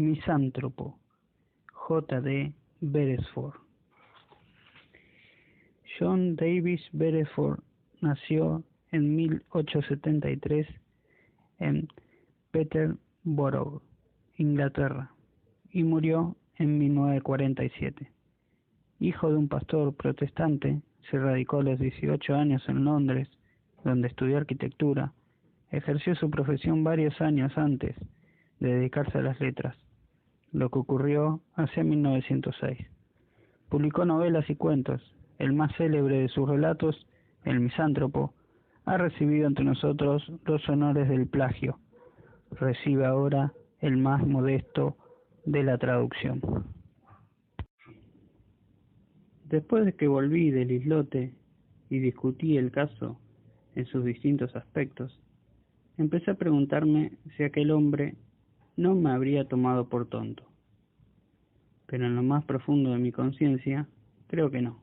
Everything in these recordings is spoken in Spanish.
Misántropo, J. D. Beresford. John Davis Beresford nació en 1873 en Peterborough, Inglaterra, y murió en 1947. Hijo de un pastor protestante, se radicó a los 18 años en Londres, donde estudió arquitectura. Ejerció su profesión varios años antes de dedicarse a las letras, lo que ocurrió hacia 1906. Publicó novelas y cuentos. El más célebre de sus relatos, El Misántropo, ha recibido entre nosotros los honores del plagio. Recibe ahora el más modesto de la traducción. Después de que volví del islote y discutí el caso en sus distintos aspectos, empecé a preguntarme si aquel hombre no me habría tomado por tonto. Pero en lo más profundo de mi conciencia, creo que no.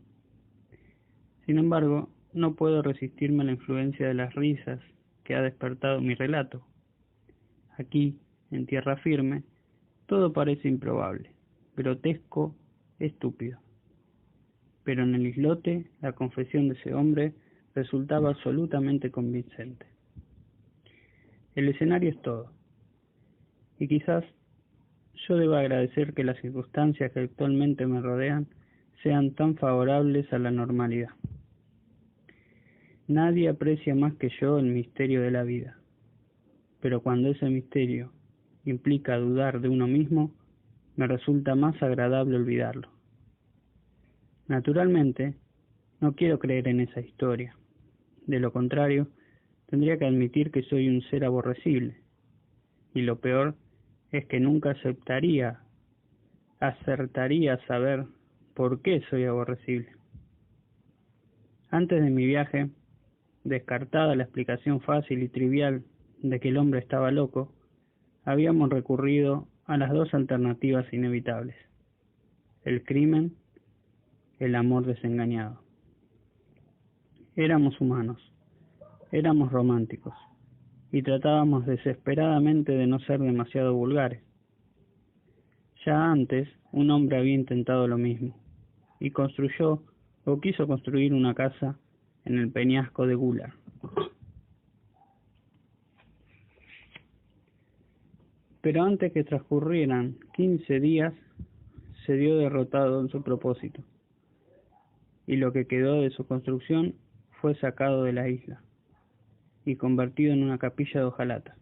Sin embargo, no puedo resistirme a la influencia de las risas que ha despertado mi relato. Aquí, en tierra firme, todo parece improbable, grotesco, estúpido. Pero en el islote, la confesión de ese hombre resultaba absolutamente convincente. El escenario es todo, y quizás yo deba agradecer que las circunstancias que actualmente me rodean sean tan favorables a la normalidad. Nadie aprecia más que yo el misterio de la vida, pero cuando ese misterio implica dudar de uno mismo, me resulta más agradable olvidarlo. Naturalmente, no quiero creer en esa historia. De lo contrario, tendría que admitir que soy un ser aborrecible, y lo peor es que nunca acertaría a saber por qué soy aborrecible. Antes de mi viaje, descartada la explicación fácil y trivial de que el hombre estaba loco, habíamos recurrido a las dos alternativas inevitables: el crimen, el amor desengañado. Éramos humanos, éramos románticos, y tratábamos desesperadamente de no ser demasiado vulgares. Ya antes, un hombre había intentado lo mismo, y construyó o quiso construir una casa en el peñasco de Gular. Pero antes que transcurrieran 15 días, se dio derrotado en su propósito, y lo que quedó de su construcción fue sacado de la isla y convertido en una capilla de hojalata.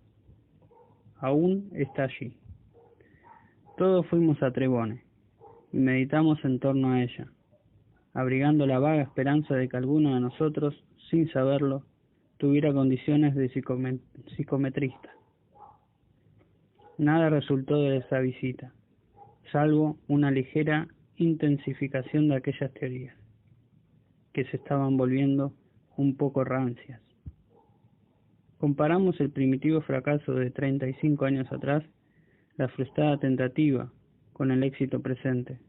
Aún está allí. Todos fuimos a Trebone y meditamos en torno a ella, abrigando la vaga esperanza de que alguno de nosotros, sin saberlo, tuviera condiciones de psicometrista. Nada resultó de esa visita, salvo una ligera intensificación de aquellas teorías, que se estaban volviendo un poco rancias. Comparamos el primitivo fracaso de 35 años atrás, la frustrada tentativa, con el éxito presente,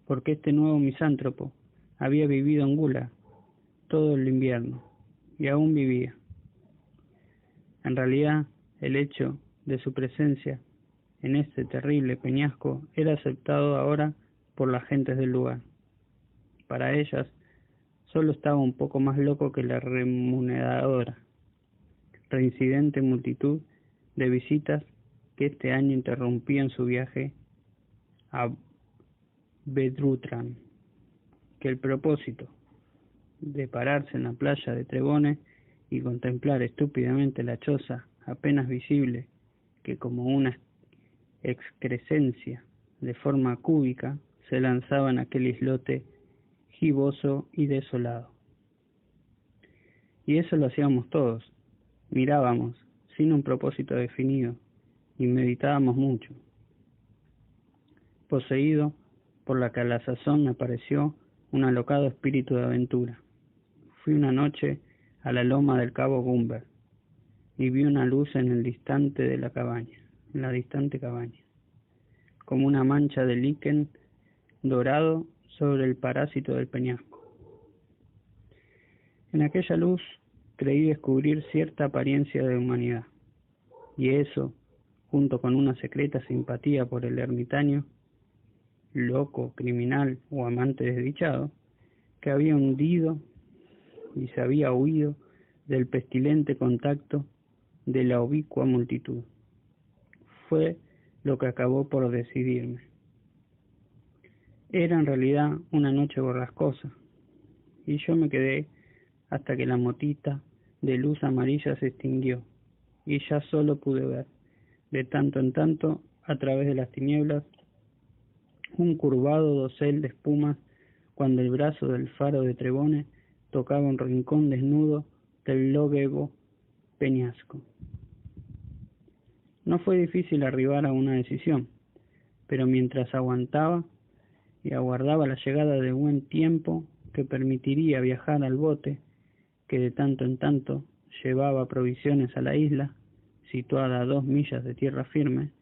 porque este nuevo misántropo había vivido en Gula todo el invierno, y aún vivía. En realidad, el hecho de su presencia en este terrible peñasco era aceptado ahora por las gentes del lugar. Para ellas, solo estaba un poco más loco que la remuneradora, reincidente multitud de visitas que este año interrumpían su viaje a Bedrutran, que el propósito de pararse en la playa de Trebone y contemplar estúpidamente la choza apenas visible que como una excrescencia de forma cúbica se lanzaba en aquel islote giboso y desolado. Y eso lo hacíamos todos, mirábamos sin un propósito definido y meditábamos mucho. Poseído por la que a la sazón me pareció un alocado espíritu de aventura, fui una noche a la loma del cabo Gumber y vi una luz en la distante cabaña, como una mancha de líquen dorado sobre el parásito del peñasco. En aquella luz creí descubrir cierta apariencia de humanidad, y eso, junto con una secreta simpatía por el ermitaño, loco, criminal o amante desdichado, que había hundido y se había huido del pestilente contacto de la ubicua multitud. Fue lo que acabó por decidirme. Era en realidad una noche borrascosa, y yo me quedé hasta que la motita de luz amarilla se extinguió, y ya solo pude ver, de tanto en tanto, a través de las tinieblas, un curvado dosel de espumas cuando el brazo del faro de Trebone tocaba un rincón desnudo del lóbrego peñasco. No fue difícil arribar a una decisión, pero mientras aguantaba y aguardaba la llegada de buen tiempo que permitiría viajar al bote, que de tanto en tanto llevaba provisiones a la isla, situada a 2 millas de tierra firme,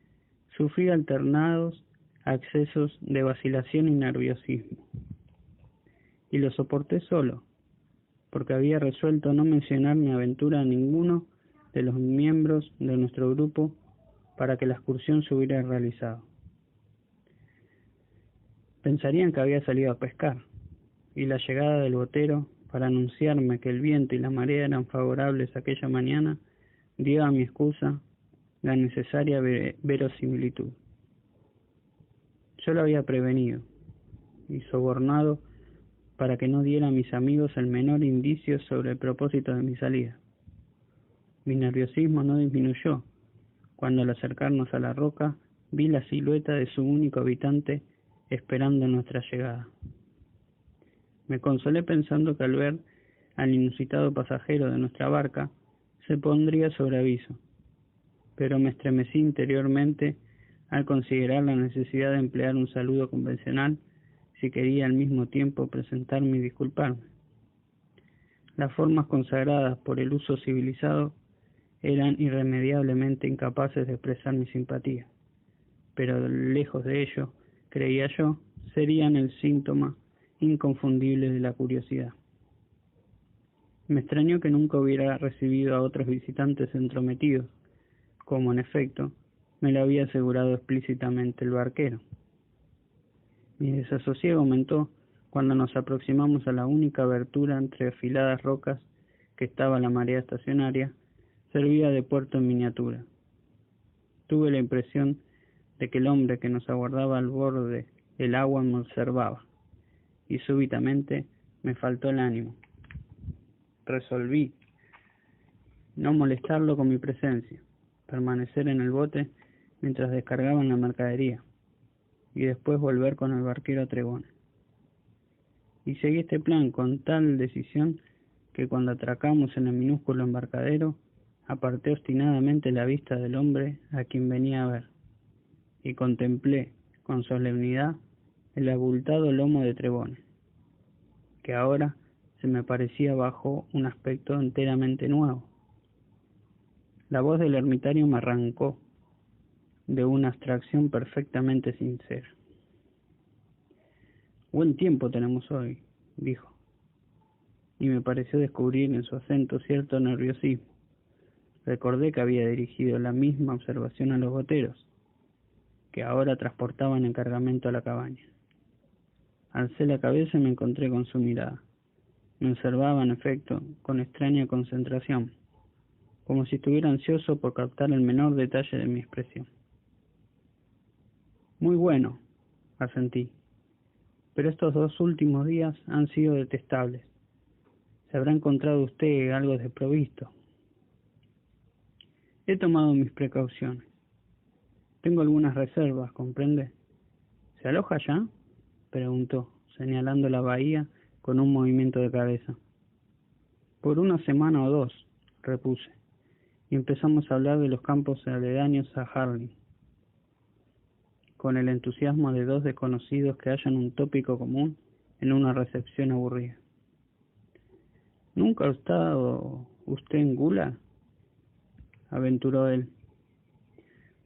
sufrí alternados accesos de vacilación y nerviosismo. Y lo soporté solo, porque había resuelto no mencionar mi aventura a ninguno de los miembros de nuestro grupo para que la excursión se hubiera realizado. Pensarían que había salido a pescar, y la llegada del botero para anunciarme que el viento y la marea eran favorables aquella mañana dio a mi excusa la necesaria verosimilitud. Yo lo había prevenido y sobornado para que no diera a mis amigos el menor indicio sobre el propósito de mi salida. Mi nerviosismo no disminuyó cuando al acercarnos a la roca vi la silueta de su único habitante esperando nuestra llegada. Me consolé pensando que al ver al inusitado pasajero de nuestra barca se pondría sobre aviso, pero me estremecí interiormente al considerar la necesidad de emplear un saludo convencional si quería al mismo tiempo presentarme y disculparme. Las formas consagradas por el uso civilizado eran irremediablemente incapaces de expresar mi simpatía, pero lejos de ello, creía yo, serían el síntoma inconfundible de la curiosidad. Me extrañó que nunca hubiera recibido a otros visitantes entrometidos, como en efecto me lo había asegurado explícitamente el barquero. Mi desasosiego aumentó cuando nos aproximamos a la única abertura entre afiladas rocas que estaba la marea estacionaria, servida de puerto en miniatura. Tuve la impresión de que el hombre que nos aguardaba al borde del agua me observaba, y súbitamente me faltó el ánimo. Resolví no molestarlo con mi presencia, permanecer en el bote mientras descargaban la mercadería, y después volver con el barquero a Trebone. Y seguí este plan con tal decisión que cuando atracamos en el minúsculo embarcadero, aparté obstinadamente la vista del hombre a quien venía a ver, y contemplé con solemnidad el abultado lomo de Trebone, que ahora se me parecía bajo un aspecto enteramente nuevo. La voz del ermitaño me arrancó de una abstracción perfectamente sincera. Buen tiempo tenemos hoy, dijo, y me pareció descubrir en su acento cierto nerviosismo. Recordé que había dirigido la misma observación a los boteros, que ahora transportaban el cargamento a la cabaña. Alcé la cabeza y me encontré con su mirada. Me observaba, en efecto, con extraña concentración, como si estuviera ansioso por captar el menor detalle de mi expresión. Muy bueno, asentí, pero estos 2 últimos días han sido detestables. Se habrá encontrado usted algo desprovisto. He tomado mis precauciones. Tengo algunas reservas, ¿comprende? ¿Se aloja ya?, preguntó, señalando la bahía con un movimiento de cabeza. Por 1 semana o 2, repuse, y empezamos a hablar de los campos aledaños a Harling, con el entusiasmo de 2 desconocidos que hallan un tópico común en una recepción aburrida. ¿Nunca ha estado usted en Gula?, aventuró él.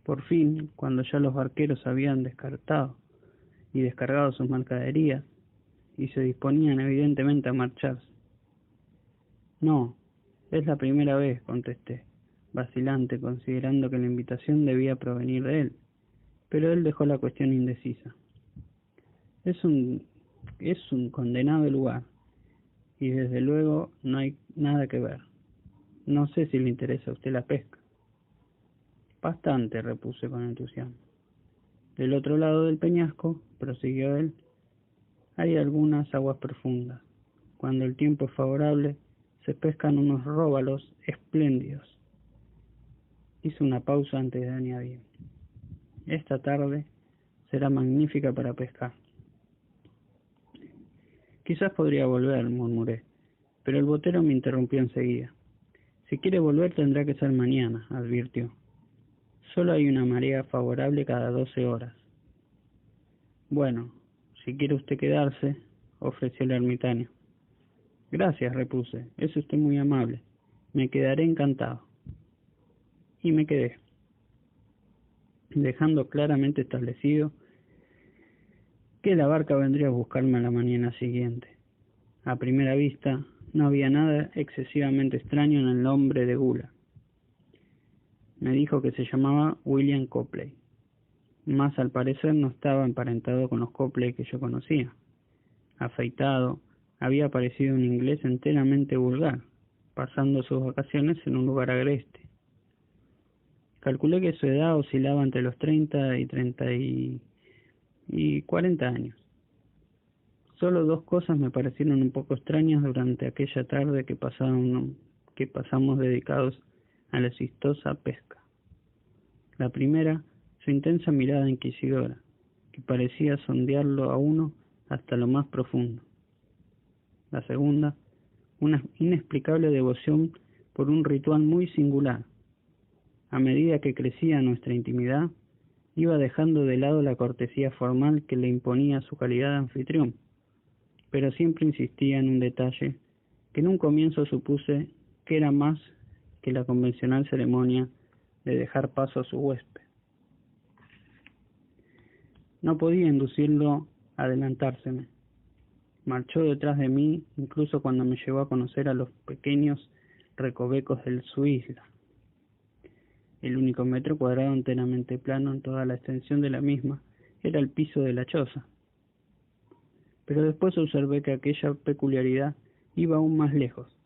Por fin, cuando ya los barqueros habían descartado y descargado sus mercaderías y se disponían evidentemente a marcharse. No, es la primera vez, contesté, vacilante, considerando que la invitación debía provenir de él, pero él dejó la cuestión indecisa. Es un condenado lugar, y desde luego no hay nada que ver. No sé si le interesa a usted la pesca. Bastante, repuse con entusiasmo. Del otro lado del peñasco, prosiguió él, hay algunas aguas profundas. Cuando el tiempo es favorable, se pescan unos róbalos espléndidos. Hizo una pausa antes de añadir: esta tarde será magnífica para pescar. Quizás podría volver, murmuré, pero el botero me interrumpió enseguida. Si quiere volver tendrá que ser mañana, advirtió. Solo hay una marea favorable cada 12 horas. Bueno, si quiere usted quedarse, ofreció el ermitaño. Gracias, repuse, es usted muy amable. Me quedaré encantado. Y me quedé, dejando claramente establecido que la barca vendría a buscarme a la mañana siguiente. A primera vista, no había nada excesivamente extraño en el nombre de Gula. Me dijo que se llamaba William Copley. Mas al parecer no estaba emparentado con los Copley que yo conocía. Afeitado, había parecido un inglés enteramente vulgar, pasando sus vacaciones en un lugar agreste. Calculé que su edad oscilaba entre los 30 y 40 años. Solo dos cosas me parecieron un poco extrañas durante aquella tarde que pasamos dedicados a la exitosa pesca. La primera, su intensa mirada inquisidora, que parecía sondearlo a uno hasta lo más profundo. La segunda, una inexplicable devoción por un ritual muy singular. A medida que crecía nuestra intimidad, iba dejando de lado la cortesía formal que le imponía su calidad de anfitrión, pero siempre insistía en un detalle que en un comienzo supuse que era más que la convencional ceremonia de dejar paso a su huésped. No podía inducirlo a adelantárseme. Marchó detrás de mí, incluso cuando me llevó a conocer a los pequeños recovecos de su isla. El único metro cuadrado enteramente plano en toda la extensión de la misma era el piso de la choza. Pero después observé que aquella peculiaridad iba aún más lejos,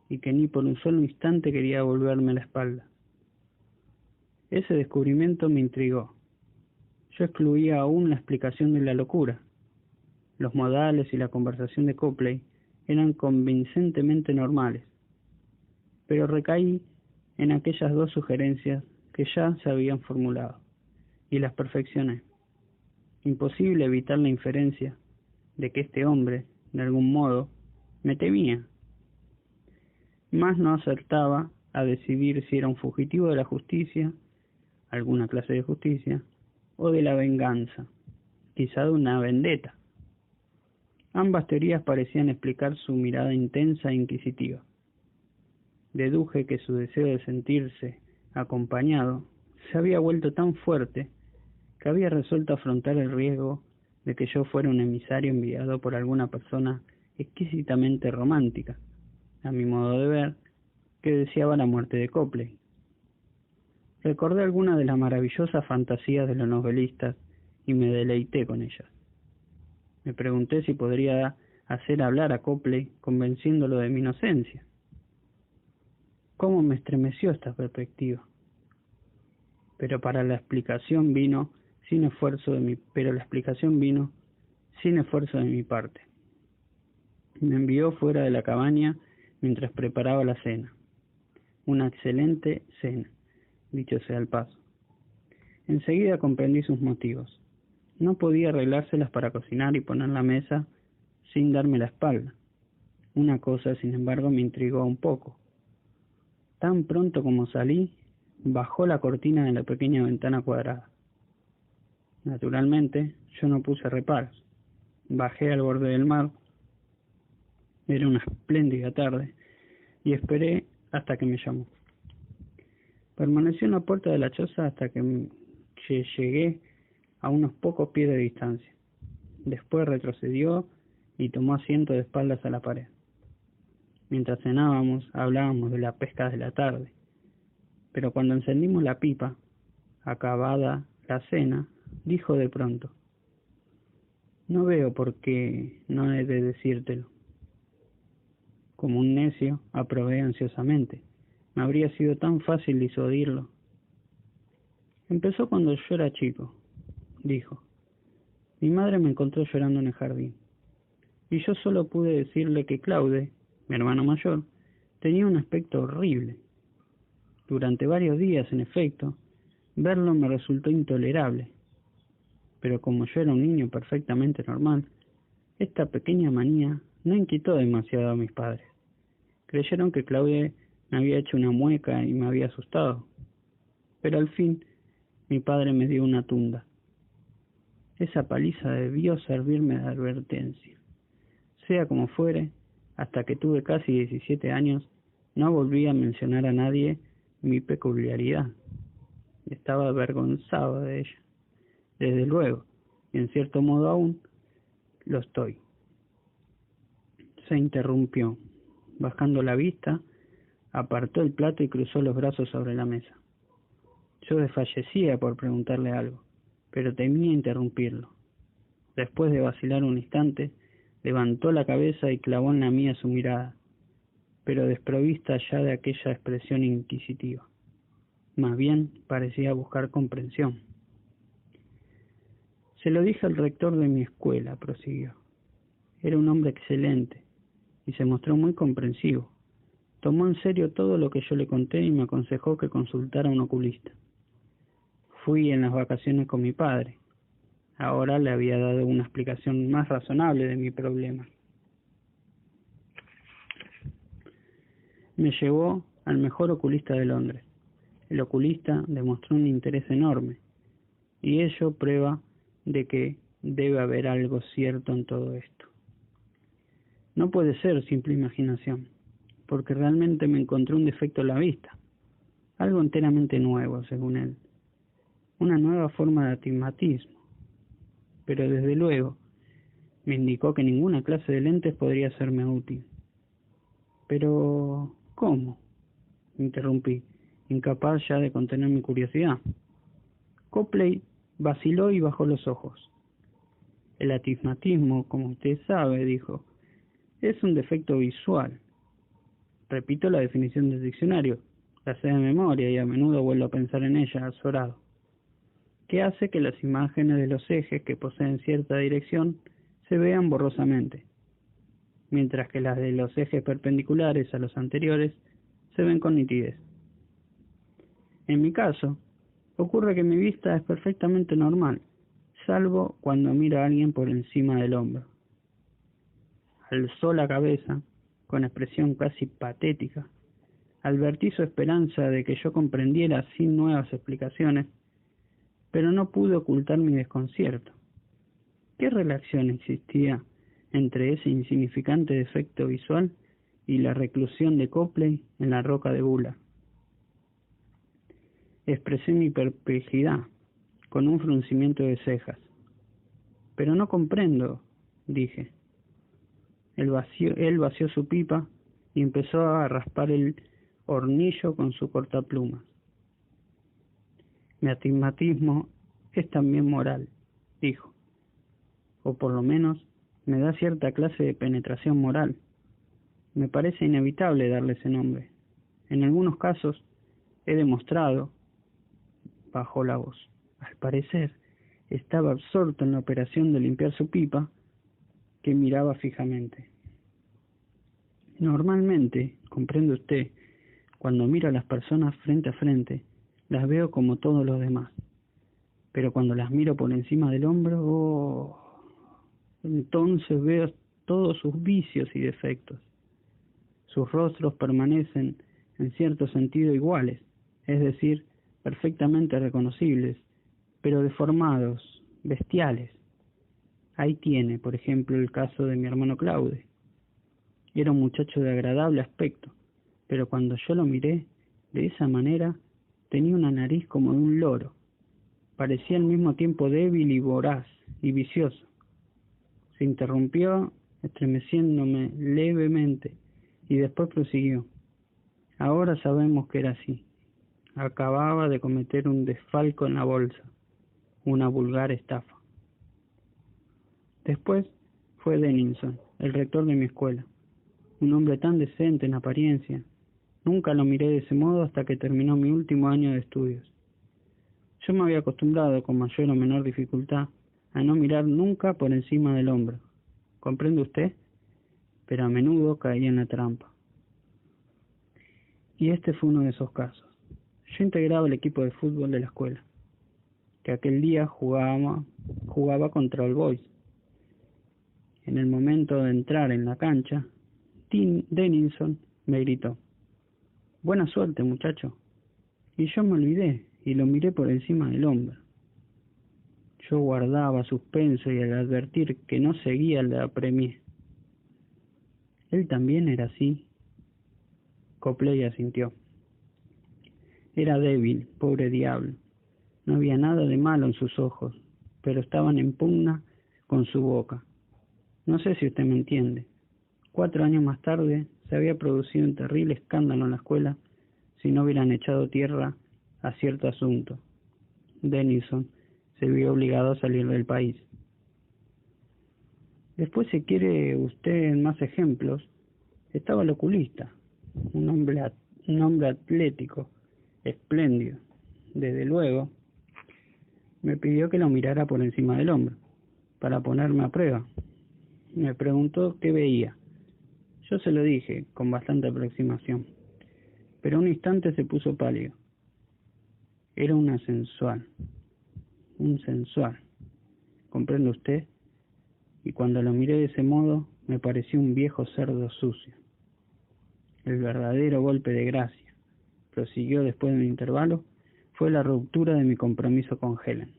y que ni por un solo instante quería volverme la espalda. Ese descubrimiento me intrigó. Yo excluía aún la explicación de la locura. Los modales y la conversación de Copley eran convincentemente normales, pero recaí en aquellas dos sugerencias que ya se habían formulado, y las perfeccioné. Imposible evitar la inferencia de que este hombre, de algún modo, me temía. Mas no acertaba a decidir si era un fugitivo de la justicia, alguna clase de justicia, o de la venganza, quizá de una vendetta. Ambas teorías parecían explicar su mirada intensa e inquisitiva. Deduje que su deseo de sentirse acompañado se había vuelto tan fuerte que había resuelto afrontar el riesgo de que yo fuera un emisario enviado por alguna persona exquisitamente romántica, a mi modo de ver, que deseaba la muerte de Copley. Recordé algunas de las maravillosas fantasías de los novelistas y me deleité con ellas. Me pregunté si podría hacer hablar a Copley convenciéndolo de mi inocencia. ¿Cómo me estremeció esta perspectiva? Pero la explicación vino sin esfuerzo de mi parte. Me envió fuera de la cabaña mientras preparaba la cena. Una excelente cena, dicho sea el paso. Enseguida comprendí sus motivos. No podía arreglárselas para cocinar y poner la mesa sin darme la espalda. Una cosa, sin embargo, me intrigó un poco. Tan pronto como salí, bajó la cortina de la pequeña ventana cuadrada. Naturalmente, yo no puse reparos. Bajé al borde del mar. Era una espléndida tarde y esperé hasta que me llamó. Permaneció en la puerta de la choza hasta que llegué a unos pocos pies de distancia. Después retrocedió y tomó asiento de espaldas a la pared. Mientras cenábamos, hablábamos de la pesca de la tarde. Pero cuando encendimos la pipa, acabada la cena, dijo de pronto: no veo por qué no he de decírtelo. Como un necio, aprobé ansiosamente. Me habría sido tan fácil disuadirlo. Empezó cuando yo era chico, dijo. Mi madre me encontró llorando en el jardín, y yo solo pude decirle que Claude, mi hermano mayor, tenía un aspecto horrible. Durante varios días, en efecto, verlo me resultó intolerable. Pero como yo era un niño perfectamente normal, esta pequeña manía no inquietó demasiado a mis padres. Creyeron que Claude me había hecho una mueca y me había asustado. Pero al fin, mi padre me dio una tunda. Esa paliza debió servirme de advertencia. Sea como fuere, hasta que tuve casi 17 años, no volví a mencionar a nadie mi peculiaridad. Estaba avergonzado de ella. Desde luego, y en cierto modo aún, lo estoy. Se interrumpió. Bajando la vista, apartó el plato y cruzó los brazos sobre la mesa. Yo desfallecía por preguntarle algo, pero temía interrumpirlo. Después de vacilar un instante, levantó la cabeza y clavó en la mía su mirada, pero desprovista ya de aquella expresión inquisitiva. Más bien parecía buscar comprensión. Se lo dije al rector de mi escuela, prosiguió. Era un hombre excelente y se mostró muy comprensivo. Tomó en serio todo lo que yo le conté y me aconsejó que consultara a un oculista. Fui en las vacaciones con mi padre. Ahora le había dado una explicación más razonable de mi problema. Me llevó al mejor oculista de Londres. El oculista demostró un interés enorme, y ello prueba de que debe haber algo cierto en todo esto. No puede ser simple imaginación, porque realmente me encontré un defecto en la vista, algo enteramente nuevo, según él, una nueva forma de astigmatismo. Pero desde luego, me indicó que ninguna clase de lentes podría serme útil. Pero, ¿cómo?, interrumpí, incapaz ya de contener mi curiosidad. Copley vaciló y bajó los ojos. El astigmatismo, como usted sabe, dijo, es un defecto visual. Repito la definición del diccionario, la sé de memoria y a menudo vuelvo a pensar en ella azorado, que hace que las imágenes de los ejes que poseen cierta dirección se vean borrosamente, mientras que las de los ejes perpendiculares a los anteriores se ven con nitidez. En mi caso, ocurre que mi vista es perfectamente normal, salvo cuando miro a alguien por encima del hombro. Alzó la cabeza, con expresión casi patética. Advertí su esperanza de que yo comprendiera sin nuevas explicaciones, pero no pude ocultar mi desconcierto. ¿Qué relación existía entre ese insignificante defecto visual y la reclusión de Copley en la roca de Bula? Expresé mi perplejidad con un fruncimiento de cejas. Pero no comprendo, dije. Él vació su pipa y empezó a raspar el hornillo con su cortapluma. Mi astigmatismo es también moral, dijo, o por lo menos me da cierta clase de penetración moral. Me parece inevitable darle ese nombre. En algunos casos he demostrado, bajó la voz. Al parecer, estaba absorto en la operación de limpiar su pipa, que miraba fijamente. Normalmente, comprende usted, cuando miro a las personas frente a frente, las veo como todos los demás. Pero cuando las miro por encima del hombro, entonces veo todos sus vicios y defectos. Sus rostros permanecen, en cierto sentido, iguales, es decir, perfectamente reconocibles, pero deformados, bestiales. Ahí tiene, por ejemplo, el caso de mi hermano Claude. Era un muchacho de agradable aspecto, pero cuando yo lo miré de esa manera, tenía una nariz como de un loro. Parecía al mismo tiempo débil y voraz y vicioso. Se interrumpió, estremeciéndome levemente, y después prosiguió. Ahora sabemos que era así. acababa de cometer un desfalco en la bolsa, una vulgar estafa. Después fue Dennison, el rector de mi escuela, un hombre tan decente en apariencia. Nunca lo miré de ese modo hasta que terminó mi último año de estudios. Yo me había acostumbrado, con mayor o menor dificultad, a no mirar nunca por encima del hombro. ¿Comprende usted? Pero a menudo caía en la trampa. Y este fue uno de esos casos. Yo integraba el equipo de fútbol de la escuela, que aquel día jugaba contra All Boys. En el momento de entrar en la cancha, Tim Dennison me gritó: «Buena suerte, muchacho». Y yo me olvidé y lo miré por encima del hombro. Yo guardaba suspenso y al advertir que no seguía le apremié: «¿Él también era así?». Copley asintió. Era débil, pobre diablo. No había nada de malo en sus ojos, pero estaban en pugna con su boca. No sé si usted me entiende. 4 años más tarde se había producido un terrible escándalo en la escuela si no hubieran echado tierra a cierto asunto. Dennison se vio obligado a salir del país. Después, si quiere usted más ejemplos, estaba el oculista, un hombre atlético, espléndido. Desde luego, me pidió que lo mirara por encima del hombro, para ponerme a prueba. Me preguntó qué veía. Yo se lo dije, con bastante aproximación, pero un instante se puso pálido. Era un sensual, ¿comprende usted? Y cuando lo miré de ese modo, me pareció un viejo cerdo sucio. El verdadero golpe de gracia, prosiguió después de un intervalo, fue la ruptura de mi compromiso con Helen.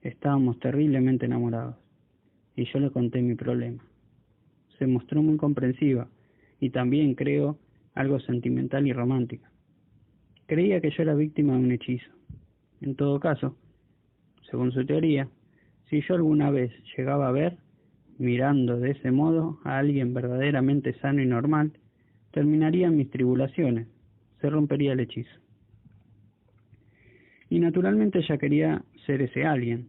Estábamos terriblemente enamorados, y yo le conté mi problema. Se mostró muy comprensiva, y también, creo, algo sentimental y romántica. Creía que yo era víctima de un hechizo. En todo caso, según su teoría, si yo alguna vez llegaba a ver, mirando de ese modo, a alguien verdaderamente sano y normal, terminarían mis tribulaciones, se rompería el hechizo. Y naturalmente ella quería ser ese alguien.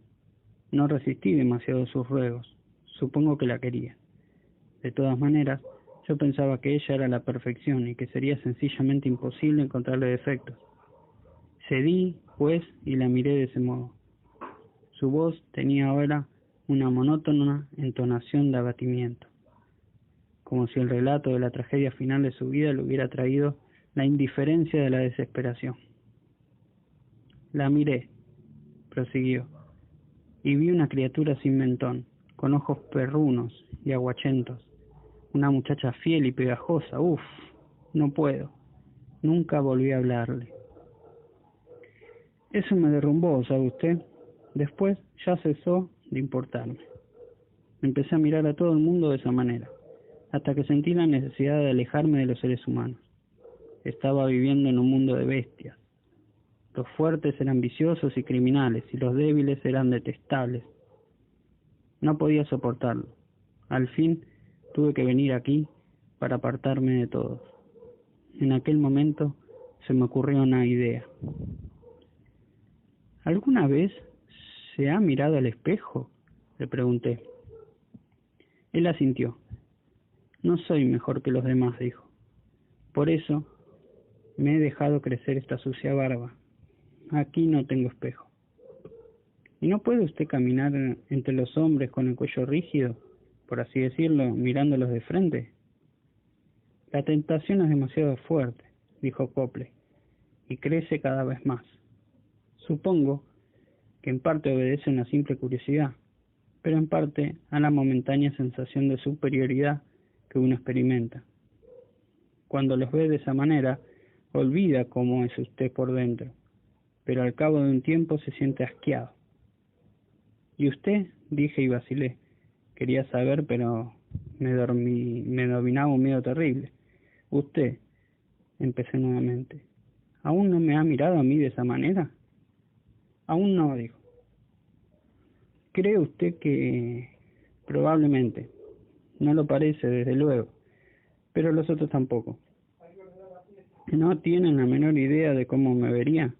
No resistí demasiado sus ruegos, supongo que la quería. De todas maneras, yo pensaba que ella era la perfección y que sería sencillamente imposible encontrarle defectos. Cedí, pues, y la miré de ese modo. Su voz tenía ahora una monótona entonación de abatimiento, como si el relato de la tragedia final de su vida le hubiera traído la indiferencia de la desesperación. La miré, prosiguió, y vi una criatura sin mentón, con ojos perrunos y aguachentos, una muchacha fiel y pegajosa. Uf, no puedo. Nunca volví a hablarle. Eso me derrumbó, ¿sabe usted? Después ya cesó de importarme. Empecé a mirar a todo el mundo de esa manera, hasta que sentí la necesidad de alejarme de los seres humanos. Estaba viviendo en un mundo de bestias. Los fuertes eran viciosos y criminales, y los débiles eran detestables. No podía soportarlo. Al fin tuve que venir aquí para apartarme de todos. En aquel momento se me ocurrió una idea. ¿Alguna vez se ha mirado al espejo?, le pregunté. Él asintió. No soy mejor que los demás, dijo. Por eso me he dejado crecer esta sucia barba. Aquí no tengo espejo. ¿Y no puede usted caminar entre los hombres con el cuello rígido, por así decirlo, mirándolos de frente? La tentación es demasiado fuerte, dijo Copley, y crece cada vez más. Supongo que en parte obedece a una simple curiosidad, pero en parte a la momentánea sensación de superioridad que uno experimenta. Cuando los ve de esa manera, olvida cómo es usted por dentro, pero al cabo de un tiempo se siente asqueado. ¿Y usted?, dije y vacilé. Quería saber, pero me dominaba un miedo terrible. Usted, empecé nuevamente, ¿aún no me ha mirado a mí de esa manera? Aún no, dijo. ¿Cree usted que...? Probablemente. No lo parece, desde luego, pero los otros tampoco. ¿No tienen la menor idea de cómo me vería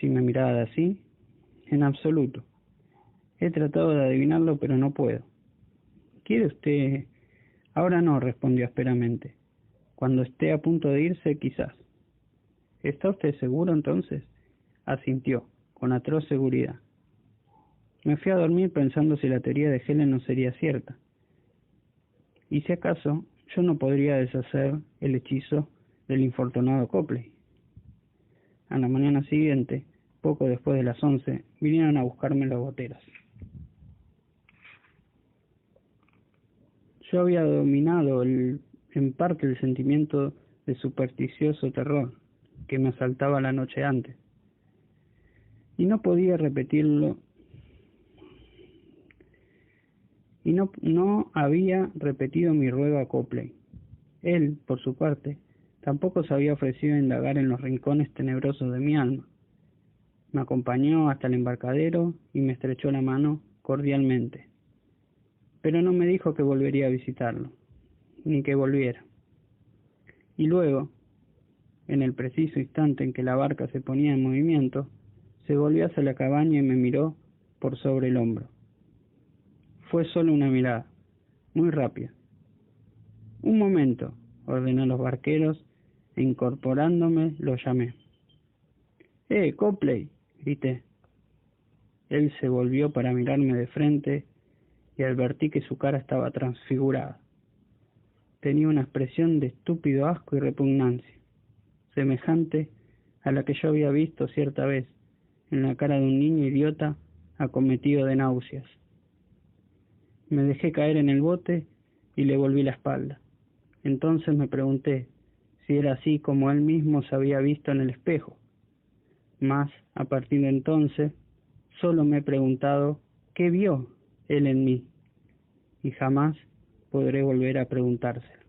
si me mirara así? En absoluto. He tratado de adivinarlo, pero no puedo. ¿Quiere usted? Ahora no, respondió ásperamente. Cuando esté a punto de irse, quizás. ¿Está usted seguro entonces? Asintió, con atroz seguridad. Me fui a dormir pensando si la teoría de Helen no sería cierta. Y si acaso yo no podría deshacer el hechizo del infortunado Copley. A la mañana siguiente, poco después de las 11, vinieron a buscarme los goteros. Yo había dominado en parte el sentimiento de supersticioso terror que me asaltaba la noche antes, y no podía repetirlo, y no había repetido mi ruego a Copley. Él, por su parte, tampoco se había ofrecido a indagar en los rincones tenebrosos de mi alma. Me acompañó hasta el embarcadero y me estrechó la mano cordialmente, pero no me dijo que volvería a visitarlo, ni que volviera. Y luego, en el preciso instante en que la barca se ponía en movimiento, se volvió hacia la cabaña y me miró por sobre el hombro. Fue solo una mirada, muy rápida. Un momento, ordené a los barqueros, e incorporándome lo llamé. Copley! Grité. Él se volvió para mirarme de frente y advertí que su cara estaba transfigurada. Tenía una expresión de estúpido asco y repugnancia, semejante a la que yo había visto cierta vez en la cara de un niño idiota acometido de náuseas. Me dejé caer en el bote y le volví la espalda. Entonces me pregunté si era así como él mismo se había visto en el espejo. Mas, a partir de entonces, solo me he preguntado qué vio él en mí, y jamás podré volver a preguntárselo.